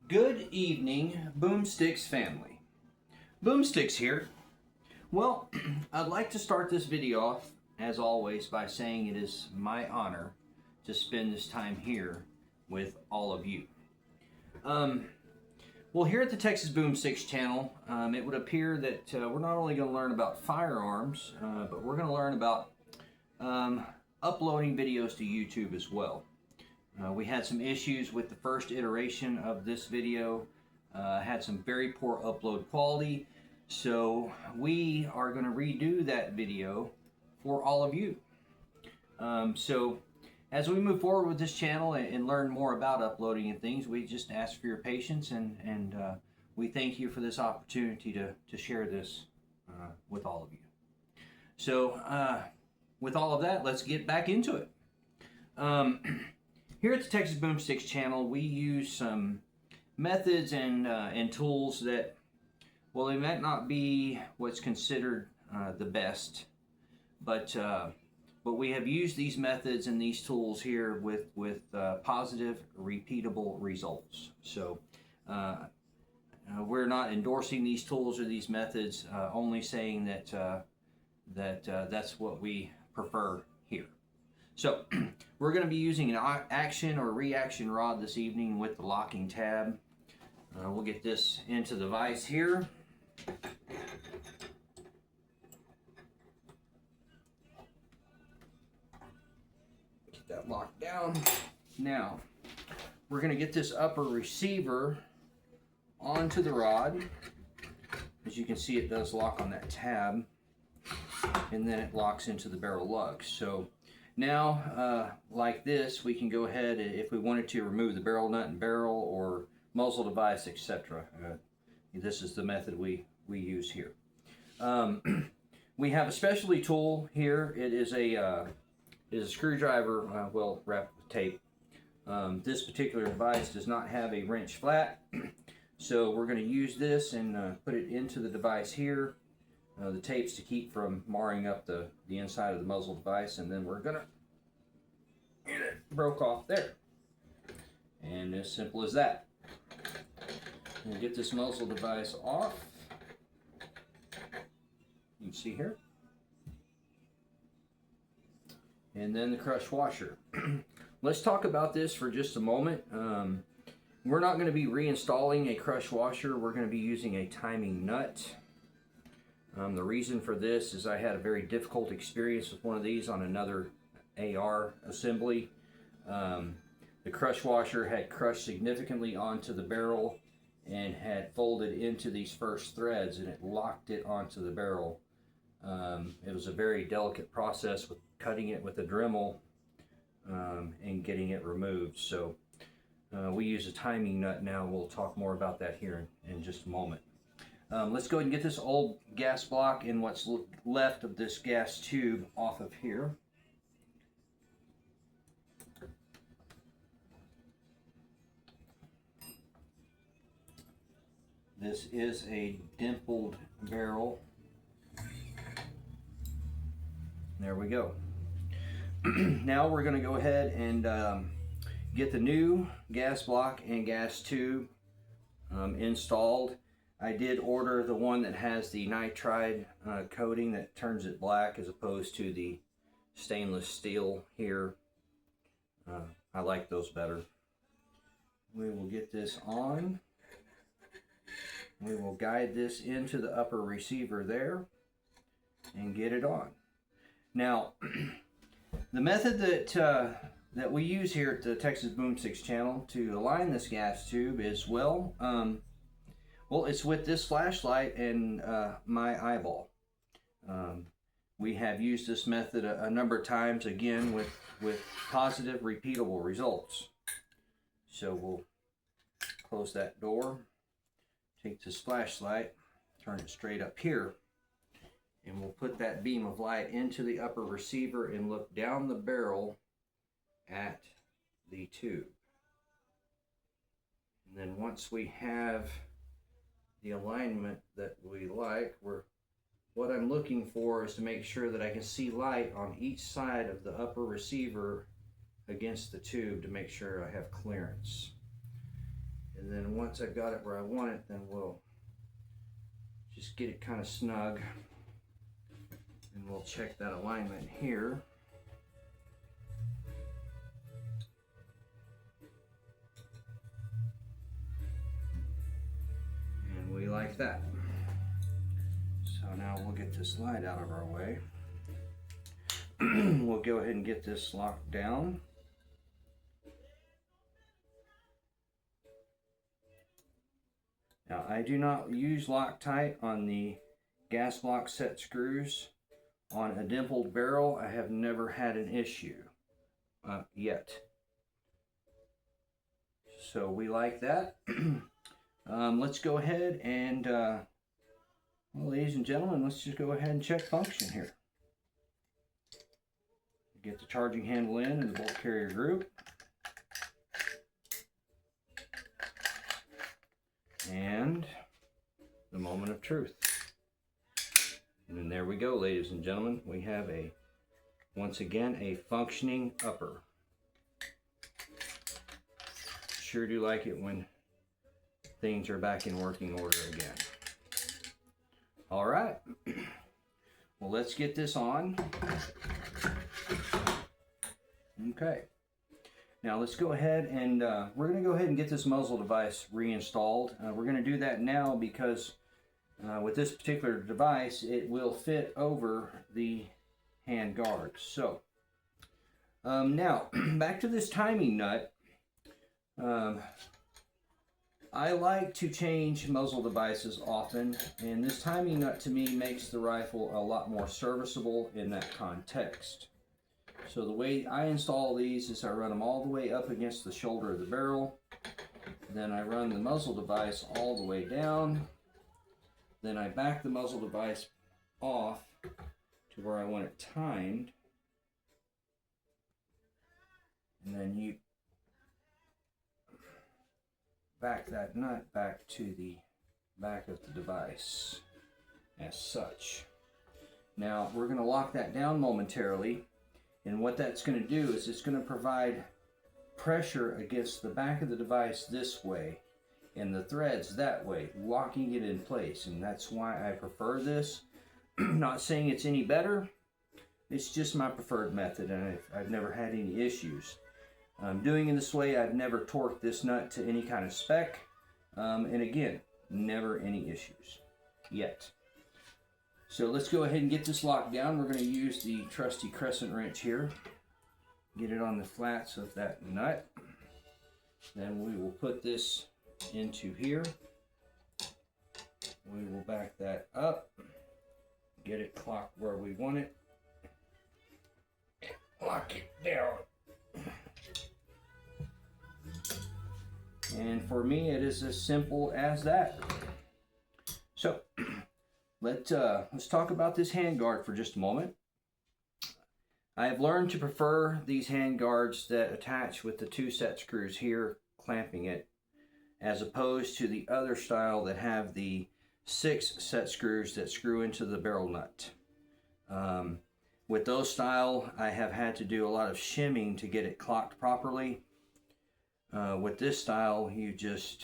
Good evening, Boomsticks family. Boomsticks here. Well, I'd like to start this video off, as always, by saying it is my honor to spend this time here with all of you. Well, here at the Texas Boomsticks channel, it would appear that we're not only going to learn about firearms, but we're going to learn about uploading videos to YouTube as well. We had some issues with the first iteration of this video, had some very poor upload quality, so we are going to redo that video for all of you. So as we move forward with this channel and learn more about uploading and things, we just ask for your patience, and we thank you for this opportunity to share this with all of you. So with all of that, let's get back into it. Here at the Texas Boomsticks channel, we use some methods and tools that, well, they might not be what's considered the best, but we have used these methods and these tools here with positive, repeatable results. So we're not endorsing these tools or these methods, only saying that that's what we prefer here. So we're going to be using an action or reaction rod this evening with the locking tab. We'll get this into the vise here. Get that locked down. Now, we're going to get this upper receiver onto the rod. As you can see, it does lock on that tab, and then it locks into the barrel lugs. So now, like this, we can go ahead, if we wanted to, remove the barrel nut and barrel or muzzle device, etc. This is the method we use here. We have a specialty tool here. It is a screwdriver, well, wrapped with tape. This particular device does not have a wrench flat, so we're going to use this and put it into the device here. The tapes to keep from marring up the inside of the muzzle device, and then we're gonna get it broke off there. And as simple as that. We'll get this muzzle device off. You can see here. And then the crush washer. Let's talk about this for just a moment. We're not going to be reinstalling a crush washer. We're going to be using a timing nut. The reason for this is I had a very difficult experience with one of these on another AR assembly. The crush washer had crushed significantly onto the barrel and had folded into these first threads, and it locked it onto the barrel. It was a very delicate process with cutting it with a Dremel and getting it removed. So we use a timing nut now. We'll talk more about that here in just a moment. Let's go ahead and get this old gas block and what's left of this gas tube off of here. This is a dimpled barrel. There we go. Now we're going to go ahead and get the new gas block and gas tube installed. I did order the one that has the nitride coating that turns it black as opposed to the stainless steel here. I like those better. We will get this on. We will guide this into the upper receiver there and get it on. Now, the method that we use here at the Texas Boomsticks channel to align this gas tube is, well, it's with this flashlight and my eyeball. We have used this method a number of times, again, with positive, repeatable results. So we'll close that door, take this flashlight, turn it straight up here, and we'll put that beam of light into the upper receiver and look down the barrel at the tube. And then once we have the alignment that we like, what I'm looking for is to make sure that I can see light on each side of the upper receiver against the tube to make sure I have clearance. And And then once I've got it where I want it, then we'll just get it kind of snug. And we'll check that alignment here. And we like that. So now we'll get this light out of our way. We'll go ahead and get this locked down. Now I do not use Loctite on the gas block set screws. On a dimpled barrel, I have never had an issue yet. So we like that. Let's go ahead and, well, ladies and gentlemen, let's just go ahead and check function here. Get the charging handle in and the bolt carrier group. And the moment of truth. And there we go, ladies and gentlemen. We have once again, a functioning upper. Sure do like it when things are back in working order again. All right. Well, let's get this on. Okay. Now let's go ahead and we're going to go ahead and get this muzzle device reinstalled. We're going to do that now because with this particular device, it will fit over the hand guard. So now back to this timing nut. I like to change muzzle devices often, and this timing nut to me makes the rifle a lot more serviceable in that context. So the way I install these is I run them all the way up against the shoulder of the barrel, then I run the muzzle device all the way down, then I back the muzzle device off to where I want it timed, and then you back that nut back to the back of the device as such. Now we're going to lock that down momentarily, and what that's going to do is it's going to provide pressure against the back of the device this way and the threads that way, locking it in place. And that's why I prefer this. Not saying it's any better, it's just my preferred method, and I've never had any issues. Doing it this way, I've never torqued this nut to any kind of spec, and again, never any issues yet. So let's go ahead and get this locked down. We're going to use the trusty crescent wrench here, get it on the flats of that nut. Then we will put this into here. We will back that up, get it clocked where we want it, lock it down. And for me, it is as simple as that. So let's talk about this handguard for just a moment. I have learned to prefer these handguards that attach with the 2 set screws here, clamping it, as opposed to the other style that have the 6 set screws that screw into the barrel nut. With those style, I have had to do a lot of shimming to get it clocked properly. With this style, you just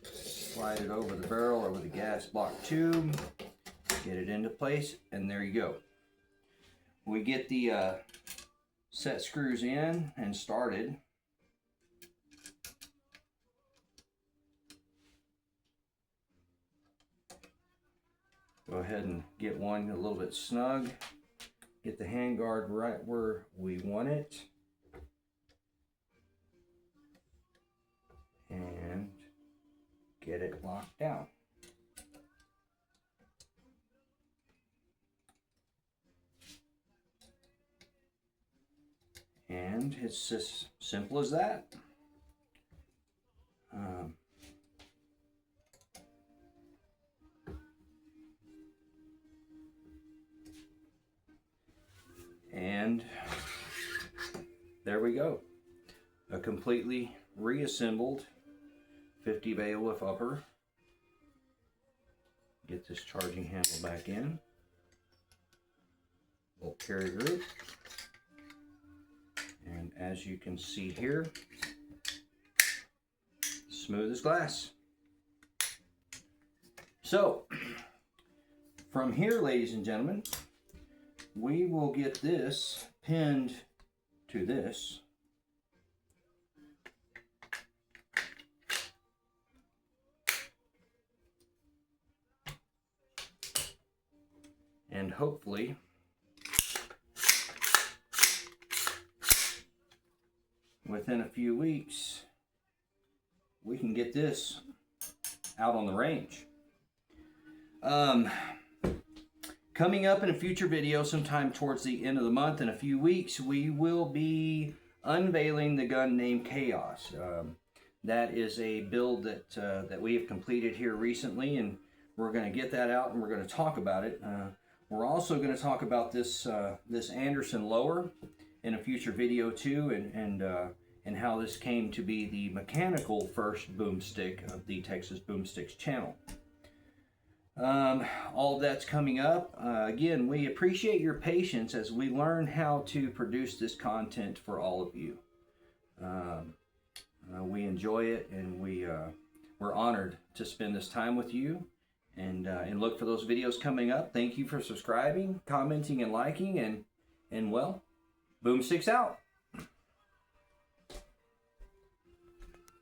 slide it over the barrel, over the gas block tube, get it into place, and there you go. We get the set screws in and started. Go ahead and get one a little bit snug. Get the handguard right where we want it. And get it locked down. And it's as simple as that. And there we go. A completely reassembled 50 bailiff upper. Get this charging handle back in. Bolt carrier group. And as you can see here, smooth as glass. So, from here, ladies and gentlemen, we will get this pinned to this. And hopefully, within a few weeks, we can get this out on the range. Coming up in a future video sometime towards the end of the month, in a few weeks, we will be unveiling the gun named Chaos. That is a build that we have completed here recently, and we're going to get that out and we're going to talk about it. We're also going to talk about this this Anderson lower in a future video too, and how this came to be the mechanical first boomstick of the Texas Boomsticks channel. All of that's coming up. Again, we appreciate your patience as we learn how to produce this content for all of you. We enjoy it, and we're honored to spend this time with you, and look for those videos coming up. Thank you for subscribing, commenting, and liking, and well, Boomsticks out.